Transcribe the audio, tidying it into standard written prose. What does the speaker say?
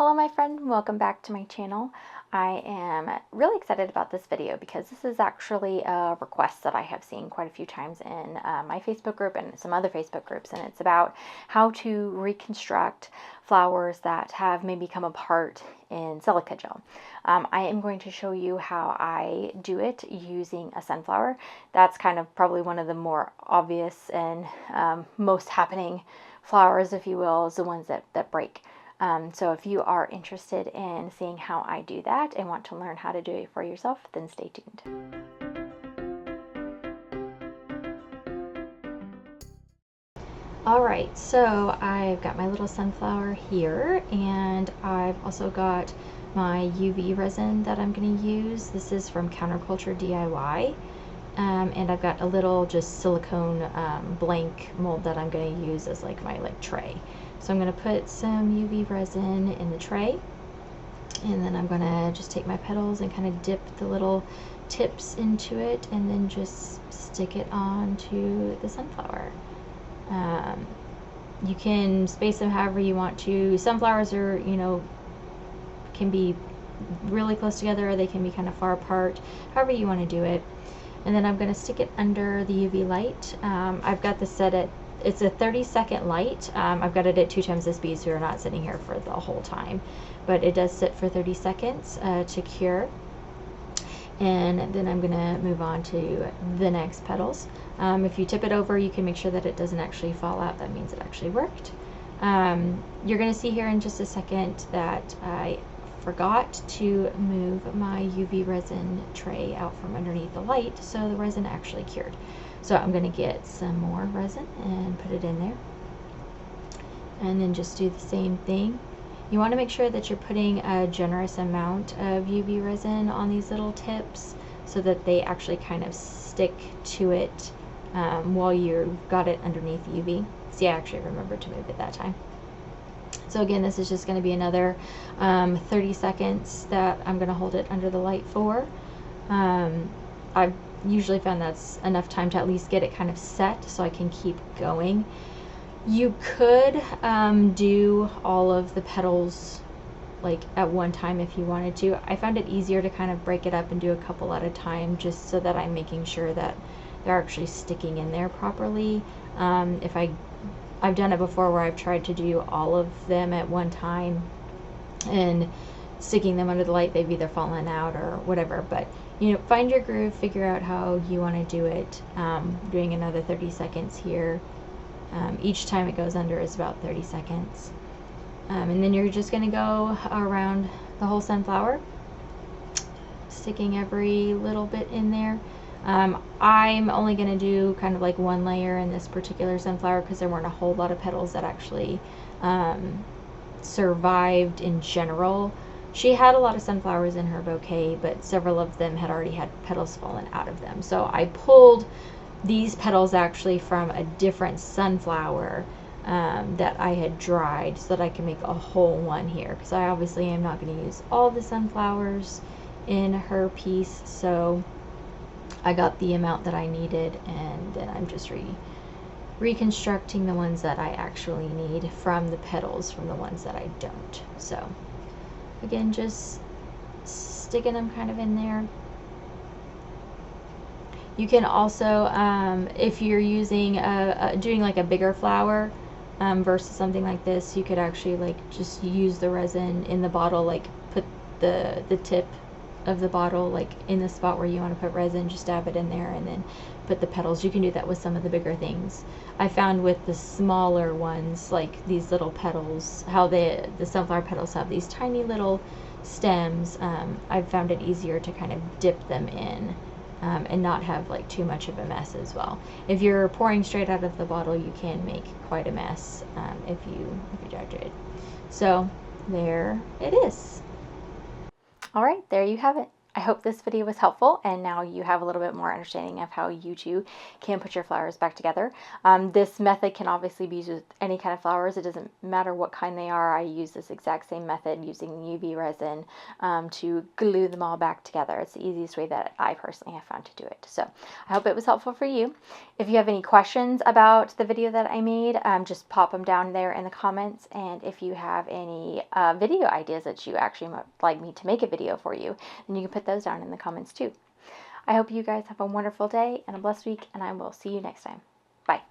Hello my friend, welcome back to my channel. I am really excited about this video because this is actually a request that I have seen quite a few times in my Facebook group and some other Facebook groups, and it's about how to reconstruct flowers that have maybe come apart in silica gel. I am going to show you how I do it using a sunflower. That's kind of probably one of the more obvious and most happening flowers, if you will, is the ones that break. So if you are interested in seeing how I do that and want to learn how to do it for yourself, then stay tuned. Alright, so I've got my little sunflower here, and I've also got my UV resin that I'm going to use. This is from Counterculture DIY. And I've got a little just silicone blank mold that I'm going to use as like my tray. So I'm going to put some UV resin in the tray, and then I'm going to just take my petals and kind of dip the little tips into it and then just stick it onto the sunflower. You can space them however you want to. Sunflowers are, can be really close together, or they can be kind of far apart, however you want to do it. And then I'm going to stick it under the UV light. I've got this set at, it's a 30-second light. I've got it at 2 times the speed, so you're not sitting here for the whole time. But it does sit for 30 seconds to cure. And then I'm going to move on to the next petals. If you tip it over, you can make sure that it doesn't actually fall out. That means it actually worked. You're going to see here in just a second that I forgot to move my UV resin tray out from underneath the light, so the resin actually cured. So I'm going to get some more resin and put it in there, and then just do the same thing. You want to make sure that you're putting a generous amount of UV resin on these little tips so that they actually kind of stick to it while you've got it underneath the UV. See, I actually remembered to move it that time. So again, this is just going to be another 30 seconds that I'm going to hold it under the light for. I've usually found that's enough time to at least get it kind of set so I can keep going. You could do all of the petals like at one time if you wanted to. I found it easier to kind of break it up and do a couple at a time, just so that I'm making sure that they're actually sticking in there properly. I've done it before where I've tried to do all of them at one time and sticking them under the light, they've either fallen out or whatever. But find your groove, figure out how you want to do it. Doing another 30 seconds here. Each time it goes under is about 30 seconds. And then you're just going to go around the whole sunflower, sticking every little bit in there. I'm only going to do kind of like one layer in this particular sunflower because there weren't a whole lot of petals that actually survived in general. She had a lot of sunflowers in her bouquet, but several of them had already had petals fallen out of them. So I pulled these petals actually from a different sunflower that I had dried so that I can make a whole one here, because I obviously am not going to use all the sunflowers in her piece. So I got the amount that I needed, and then I'm just reconstructing the ones that I actually need from the petals from the ones that I don't. So again, just sticking them kind of in there. You can also, if you're using doing like a bigger flower versus something like this, you could actually just use the resin in the bottle, put the tip of the bottle in the spot where you want to put resin, just dab it in there and then put the petals. You can do that with some of the bigger things. I found with the smaller ones, like these little petals, how the sunflower petals have these tiny little stems, I've found it easier to kind of dip them in and not have too much of a mess as well. If you're pouring straight out of the bottle, you can make quite a mess if you judge it. So there it is. Alright, there you have it. I hope this video was helpful, and now you have a little bit more understanding of how you too can put your flowers back together. This method can obviously be used with any kind of flowers. It doesn't matter what kind they are. I use this exact same method using UV resin to glue them all back together. It's the easiest way that I personally have found to do it. So I hope it was helpful for you. If you have any questions about the video that I made, just pop them down there in the comments. And if you have any video ideas that you actually might like me to make a video for you, then you can put those down in the comments too. I hope you guys have a wonderful day and a blessed week, and I will see you next time. Bye.